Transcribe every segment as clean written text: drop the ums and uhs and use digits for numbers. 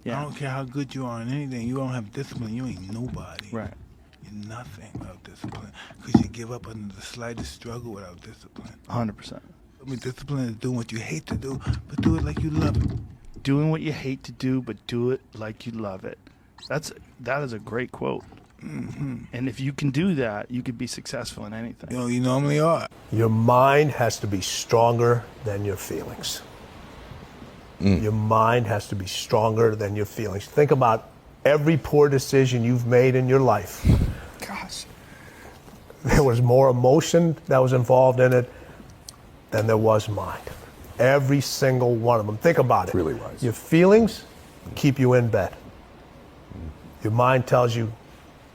Yeah. I don't care how good you are in anything. You don't have discipline, you ain't nobody. Right. You're nothing without discipline. Because you give up under the slightest struggle without discipline. 100%. I mean, discipline is doing what you hate to do, but do it like you love it. Doing what you hate to do, but do it like you love it. That is a great quote. Mm-hmm. And if you can do that, you could be successful in anything. You know, you normally are. Your mind has to be stronger than your feelings. Your mind has to be stronger than your feelings. Think about every poor decision you've made in your life. Gosh. There was more emotion that was involved in it than there was mind. Every single one of them. Think about it. Really wise. Your feelings keep you in bed. Your mind tells you,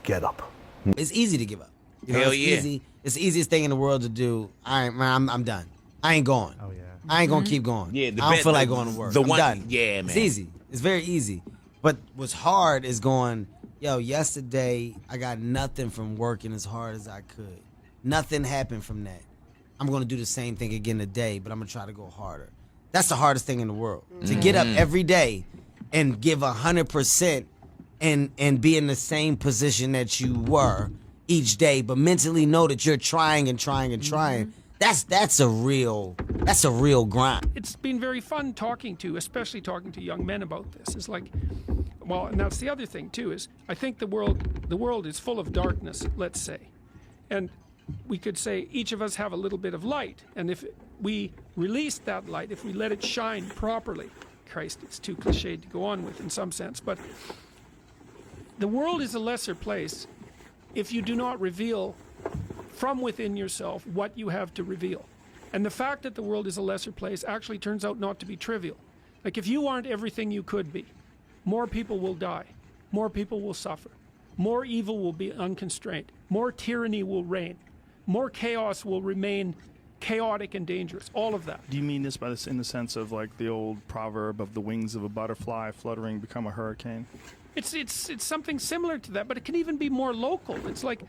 get up. It's easy to give up. You know, Hell it's yeah. easy. It's the easiest thing in the world to do. I'm done. I ain't going. Oh, yeah. I ain't gonna keep going. Yeah, I don't feel like going to work. The I'm one, done. yeah, man. It's easy. It's very easy. But what's hard is going, yo, yesterday I got nothing from working as hard as I could. Nothing happened from that. I'm gonna do the same thing again today, but I'm gonna try to go harder. That's the hardest thing in the world. To get up every day and give 100% and be in the same position that you were each day, but mentally know that you're trying and trying and trying. That's a real grind. It's been very fun especially talking to young men about this. It's like, well, and that's the other thing too, is I think the world is full of darkness, let's say. And we could say each of us have a little bit of light. And if we release that light, if we let it shine properly, Christ, it's too cliched to go on with in some sense, but the world is a lesser place if you do not reveal from within yourself what you have to reveal. And the fact that the world is a lesser place actually turns out not to be trivial. Like if you aren't everything you could be, more people will die, more people will suffer, more evil will be unconstrained, more tyranny will reign, more chaos will remain chaotic and dangerous, all of that. Do you mean this by this in the sense of like the old proverb of the wings of a butterfly fluttering become a hurricane? It's something similar to that, but it can even be more local. It's like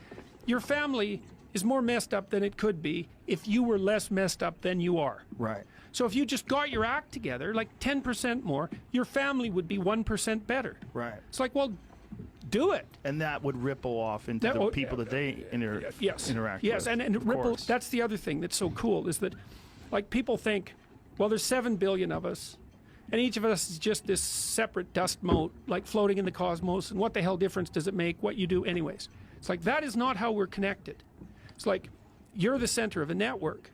your family is more messed up than it could be if you were less messed up than you are. Right. So if you just got your act together, like 10% more, your family would be 1% better. Right. It's like, well, do it. And that would ripple off into the people that they interact with. Yes, and of ripple, course. that's the other thing that's so cool is that, like, people think, well, there's 7 billion of us, and each of us is just this separate dust mote, like floating in the cosmos, and what the hell difference does it make what you do anyways? It's like, that is not how we're connected. It's like, you're the center of a network,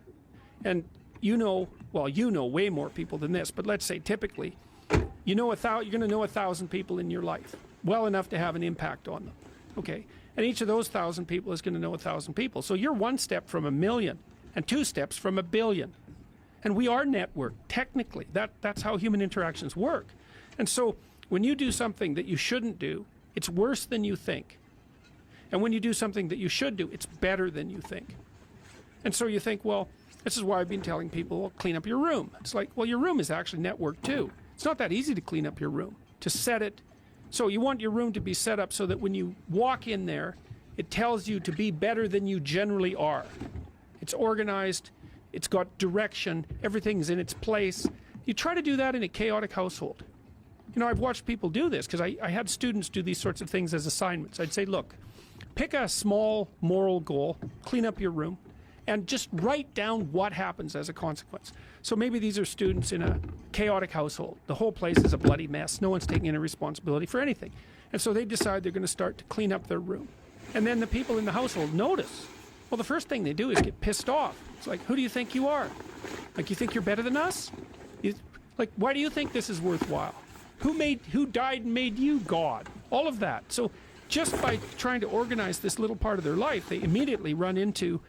and you know way more people than this, but let's say typically, you're going to know 1,000 people in your life, well enough to have an impact on them, okay? And each of those 1,000 people is going to know 1,000 people. So you're one step from 1 million, and 2 steps from 1 billion. And we are networked, technically. That's how human interactions work. And so when you do something that you shouldn't do, it's worse than you think. And when you do something that you should do, it's better than you think. And so you think, well, this is why I've been telling people, well, clean up your room. It's like, well, your room is actually networked too. It's not that easy to clean up your room, to set it. So you want your room to be set up so that when you walk in there, it tells you to be better than you generally are. It's organized, it's got direction, everything's in its place. You try to do that in a chaotic household. You know, I've watched people do this because I had students do these sorts of things as assignments. I'd say, look, pick a small moral goal, clean up your room, and just write down what happens as a consequence. So maybe these are students in a chaotic household. The whole place is a bloody mess. No one's taking any responsibility for anything. And so they decide they're going to start to clean up their room. And then the people in the household notice. Well, the first thing they do is get pissed off. It's like, who do you think you are? Like, you think you're better than us? Like, why do you think this is worthwhile? Who died and made you God? All of that. So just by trying to organize this little part of their life, they immediately run into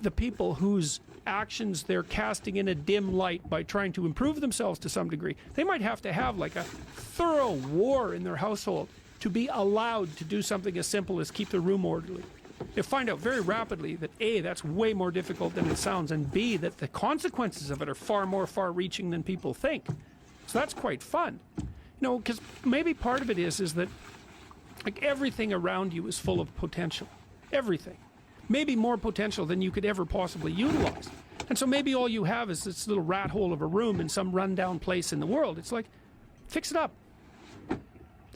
the people whose actions they're casting in a dim light by trying to improve themselves to some degree. They might have to have like a thorough war in their household to be allowed to do something as simple as keep the room orderly. They find out very rapidly that A, that's way more difficult than it sounds, and B, that the consequences of it are far more far-reaching than people think. So that's quite fun. You know, because maybe part of it is that like everything around you is full of potential. Everything. Maybe more potential than you could ever possibly utilize. And so maybe all you have is this little rat hole of a room in some rundown place in the world. It's like, fix it up.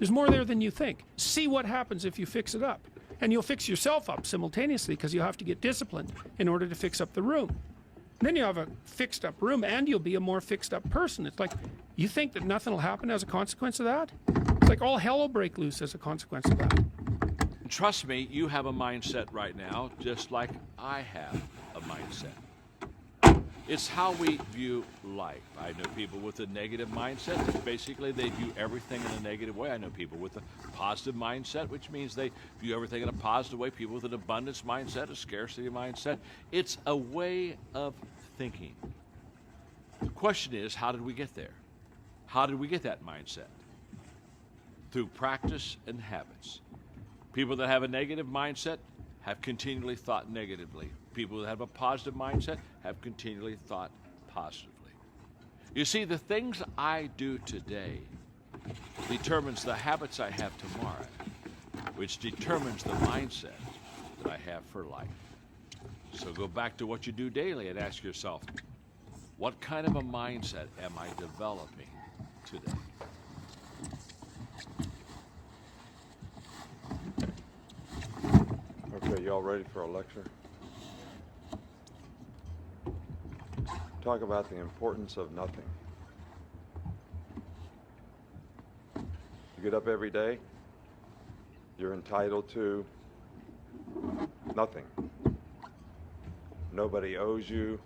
There's more there than you think. See what happens if you fix it up. And you'll fix yourself up simultaneously because you'll have to get disciplined in order to fix up the room. Then you have a fixed up room and you'll be a more fixed up person. It's like, you think that nothing will happen as a consequence of that? It's like all hell will break loose as a consequence of that. Trust me, you have a mindset right now, just like I have a mindset. It's how we view life. I know people with a negative mindset. Basically, they view everything in a negative way. I know people with a positive mindset, which means they view everything in a positive way. People with an abundance mindset, a scarcity mindset. It's a way of thinking. The question is, how did we get there? How did we get that mindset? Through practice and habits. People that have a negative mindset have continually thought negatively. People that have a positive mindset have continually thought positively. You see, the things I do today determines the habits I have tomorrow, which determines the mindset that I have for life. So go back to what you do daily and ask yourself, what kind of a mindset am I developing today? Okay, y'all ready for a lecture? Talk about the importance of nothing. You get up every day, you're entitled to nothing. Nobody owes you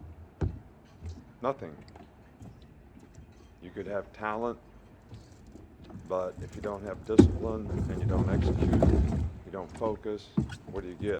nothing. You could have talent, but if you don't have discipline and you don't execute, you don't focus, what do you get?